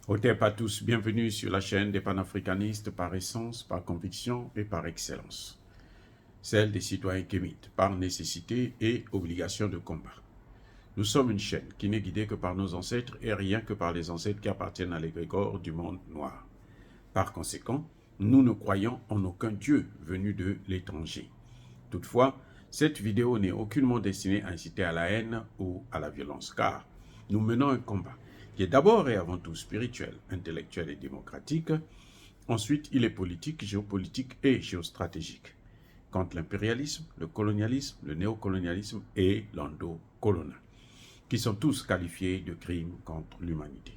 Hotep à tous, bienvenue sur la chaîne des panafricanistes par essence, par conviction et par excellence. Celle des citoyens kémites, par nécessité et obligation de combat. Nous sommes une chaîne qui n'est guidée que par nos ancêtres et rien que par les ancêtres qui appartiennent à l'égrégore du monde noir. Par conséquent, nous ne croyons en aucun Dieu venu de l'étranger. Toutefois, cette vidéo n'est aucunement destinée à inciter à la haine ou à la violence, car nous menons un combat qui est d'abord et avant tout spirituel, intellectuel et démocratique. Ensuite, il est politique, géopolitique et géostratégique, contre l'impérialisme, le colonialisme, le néocolonialisme et l'endocolonial, qui sont tous qualifiés de crimes contre l'humanité.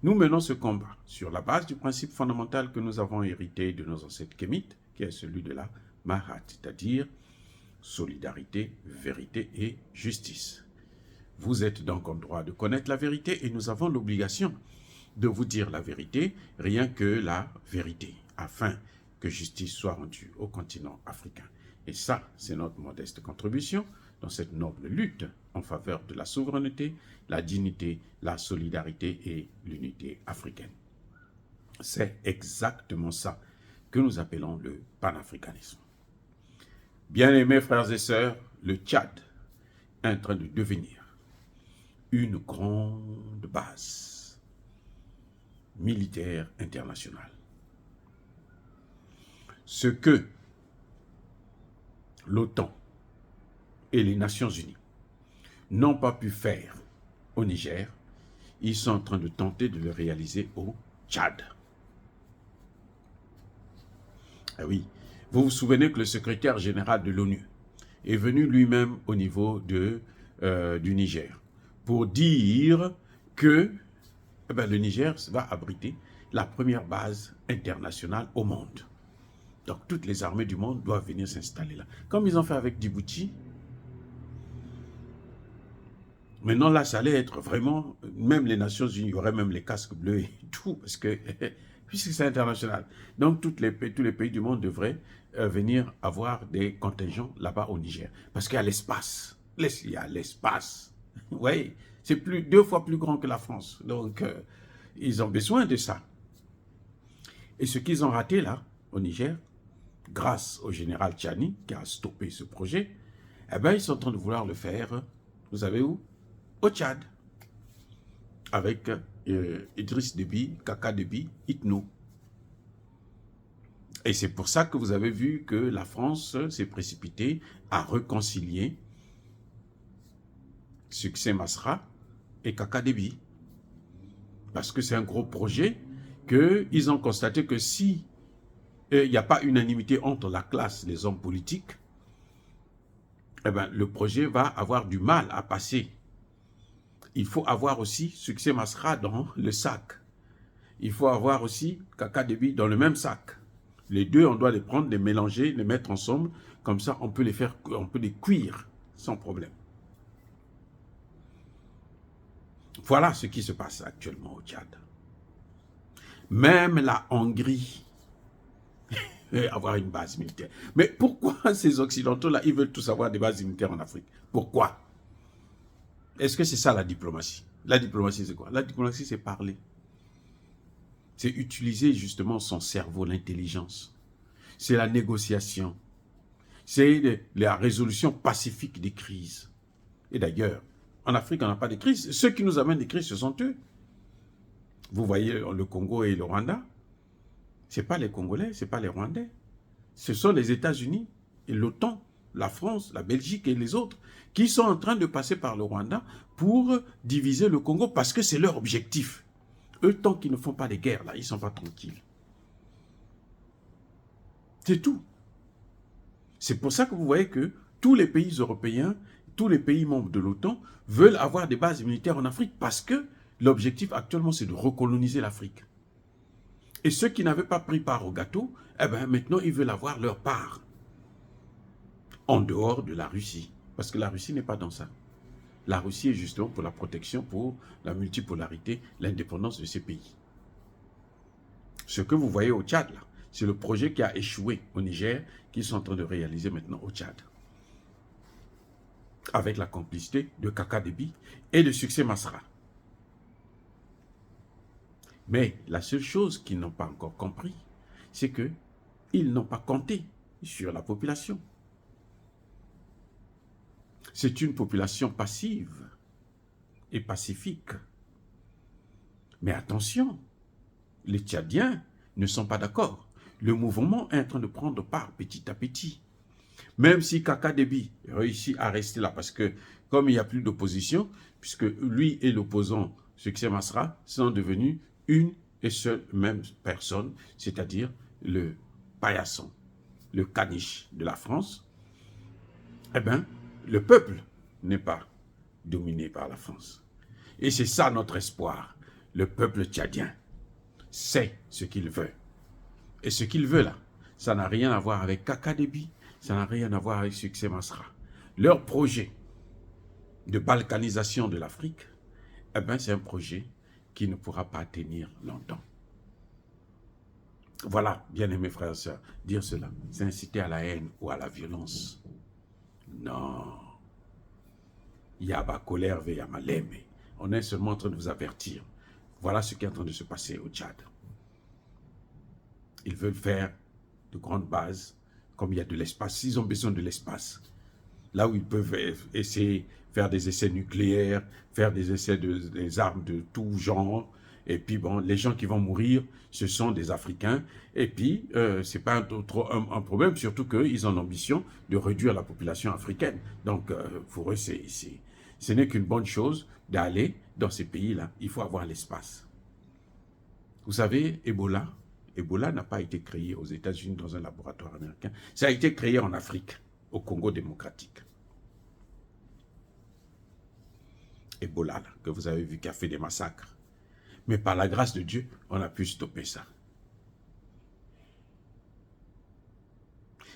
Nous menons ce combat sur la base du principe fondamental que nous avons hérité de nos ancêtres kémites, qui est celui de la Mahat, c'est-à-dire solidarité, vérité et justice. Vous êtes donc en droit de connaître la vérité et nous avons l'obligation de vous dire la vérité, rien que la vérité, afin que justice soit rendue au continent africain. Et ça, c'est notre modeste contribution dans cette noble lutte en faveur de la souveraineté, la dignité, la solidarité et l'unité africaine. C'est exactement ça que nous appelons le panafricanisme. Bien-aimés frères et sœurs, le Tchad est en train de devenir une grande base militaire internationale. Ce que l'OTAN et les Nations Unies n'ont pas pu faire au Niger, ils sont en train de tenter de le réaliser au Tchad. Ah oui, vous vous souvenez que le secrétaire général de l'ONU est venu lui-même au niveau du Niger pour dire que le Niger va abriter la première base internationale au monde. Donc toutes les armées du monde doivent venir s'installer là. Comme ils ont fait avec Djibouti. Maintenant là, ça allait être vraiment, même les Nations Unies, il y aurait même les casques bleus et tout, parce que puisque c'est international. Donc tous les pays du monde devraient venir avoir des contingents là-bas au Niger. Parce qu'il y a l'espace. Il y a l'espace. Oui, c'est 2 fois plus grand que la France. Donc ils ont besoin de ça. Et ce qu'ils ont raté là, au Niger, grâce au général Tchani, qui a stoppé ce projet, eh bien, ils sont en train de vouloir le faire, vous savez où? Au Tchad, avec Idriss Déby, Kaka Déby, Itno. Et c'est pour ça que vous avez vu que la France s'est précipitée à réconcilier Succès Masra et Kaka Déby. Parce que c'est un gros projet qu'ils ont constaté que si il n'y a pas unanimité entre la classe, les hommes politiques, eh bien, le projet va avoir du mal à passer. Il faut avoir aussi Succès Masra dans le sac. Il faut avoir aussi Kaka Déby dans le même sac. Les deux, on doit les prendre, les mélanger, les mettre ensemble. Comme ça, on peut les cuire sans problème. Voilà ce qui se passe actuellement au Tchad. Même la Hongrie veut avoir une base militaire. Mais pourquoi ces Occidentaux-là, ils veulent tous avoir des bases militaires en Afrique? Pourquoi? Est-ce que c'est ça la diplomatie? La diplomatie, c'est quoi? La diplomatie, c'est parler. C'est utiliser justement son cerveau, l'intelligence. C'est la négociation. C'est la résolution pacifique des crises. Et d'ailleurs, en Afrique, on n'a pas de crise. Ceux qui nous amènent des crises, ce sont eux. Vous voyez le Congo et le Rwanda. Ce n'est pas les Congolais, ce n'est pas les Rwandais. Ce sont les États-Unis et l'OTAN, la France, la Belgique et les autres qui sont en train de passer par le Rwanda pour diviser le Congo parce que c'est leur objectif. Eux, tant qu'ils ne font pas les guerres, là, ils ne sont pas tranquilles. C'est tout. C'est pour ça que vous voyez que tous les pays européens, tous les pays membres de l'OTAN veulent avoir des bases militaires en Afrique parce que l'objectif actuellement, c'est de recoloniser l'Afrique. Et ceux qui n'avaient pas pris part au gâteau, eh bien, maintenant, ils veulent avoir leur part. En dehors de la Russie. Parce que la Russie n'est pas dans ça. La Russie est justement pour la protection, pour la multipolarité, l'indépendance de ces pays. Ce que vous voyez au Tchad, là, c'est le projet qui a échoué au Niger, qu'ils sont en train de réaliser maintenant au Tchad. Avec la complicité de Kaka Déby et de Succès Masra. Mais la seule chose qu'ils n'ont pas encore compris, c'est qu'ils n'ont pas compté sur la population. C'est une population passive et pacifique. Mais attention, les Tchadiens ne sont pas d'accord. Le mouvement est en train de prendre part petit à petit. Même si Kaka Déby réussit à rester là, parce que comme il n'y a plus d'opposition, puisque lui et l'opposant, Succès Masra, sont devenus une et seule même personne, c'est-à-dire le paillasson, le caniche de la France, eh bien, le peuple n'est pas dominé par la France. Et c'est ça notre espoir. Le peuple tchadien sait ce qu'il veut. Et ce qu'il veut là, ça n'a rien à voir avec Kaka Déby, ça n'a rien à voir avec Succès Masra. Leur projet de balkanisation de l'Afrique, eh bien, c'est un projet qui ne pourra pas tenir longtemps. Voilà, bien-aimés frères et sœurs, dire cela, c'est inciter à la haine ou à la violence. Non. Yaba colère ve yamaleme. On est seulement en train de vous avertir. Voilà ce qui est en train de se passer au Tchad. Ils veulent faire de grandes bases, comme il y a de l'espace. S'ils ont besoin de l'espace, là où ils peuvent essayer faire des essais nucléaires, faire des essais des armes de tout genre, et puis bon, les gens qui vont mourir, ce sont des Africains, et puis c'est pas un problème, surtout qu'ils ont l'ambition de réduire la population africaine. Donc pour eux, ce n'est qu'une bonne chose d'aller dans ces pays-là. Il faut avoir l'espace. Vous savez, Ebola n'a pas été créé aux États-Unis dans un laboratoire américain. Ça a été créé en Afrique, au Congo démocratique. Ebola, là, que vous avez vu, qui a fait des massacres. Mais par la grâce de Dieu, on a pu stopper ça.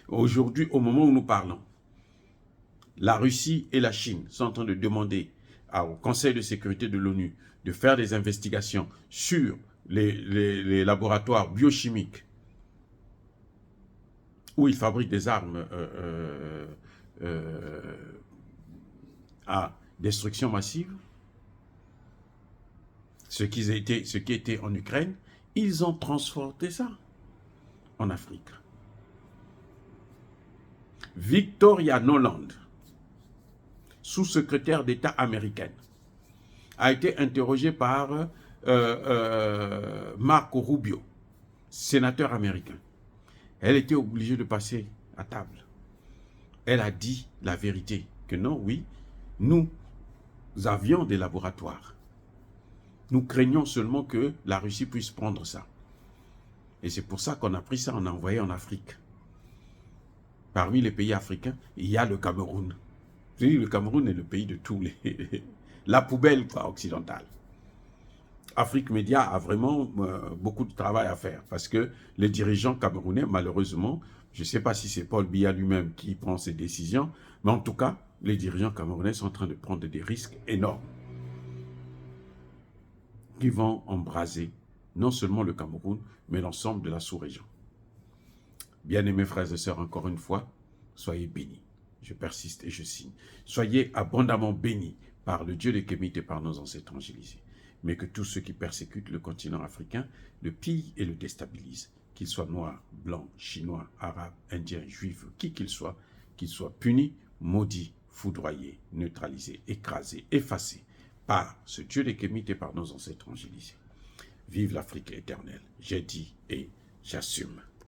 Aujourd'hui, au moment où nous parlons, la Russie et la Chine sont en train de demander au Conseil de sécurité de l'ONU de faire des investigations sur les laboratoires biochimiques où ils fabriquent des armes à destruction massive. Ce qui était en Ukraine, ils ont transporté ça en Afrique. Victoria Nuland, sous-secrétaire d'État américaine, a été interrogée par Marco Rubio, sénateur américain. Elle était obligée de passer à table. Elle a dit la vérité, que non, oui, nous avions des laboratoires. Nous craignons seulement que la Russie puisse prendre ça. Et c'est pour ça qu'on a pris ça, on a envoyé en Afrique. Parmi les pays africains, il y a le Cameroun. Le Cameroun est le pays de tous les... la poubelle occidentale. Afrique Média a vraiment beaucoup de travail à faire parce que les dirigeants camerounais, malheureusement, je ne sais pas si c'est Paul Biya lui-même qui prend ces décisions, mais en tout cas, les dirigeants camerounais sont en train de prendre des risques énormes qui vont embraser non seulement le Cameroun, mais l'ensemble de la sous-région. Bien-aimés frères et sœurs, encore une fois, soyez bénis. Je persiste et je signe. Soyez abondamment bénis par le Dieu des Kémites et par nos ancêtres angélisés. Mais que tous ceux qui persécutent le continent africain le pillent et le déstabilisent, qu'ils soient noirs, blancs, chinois, arabes, indiens, juifs, qui qu'ils soient punis, maudits, foudroyés, neutralisés, écrasés, effacés par ce Dieu des Kémites et par nos ancêtres angélisés. Vive l'Afrique éternelle, j'ai dit et j'assume.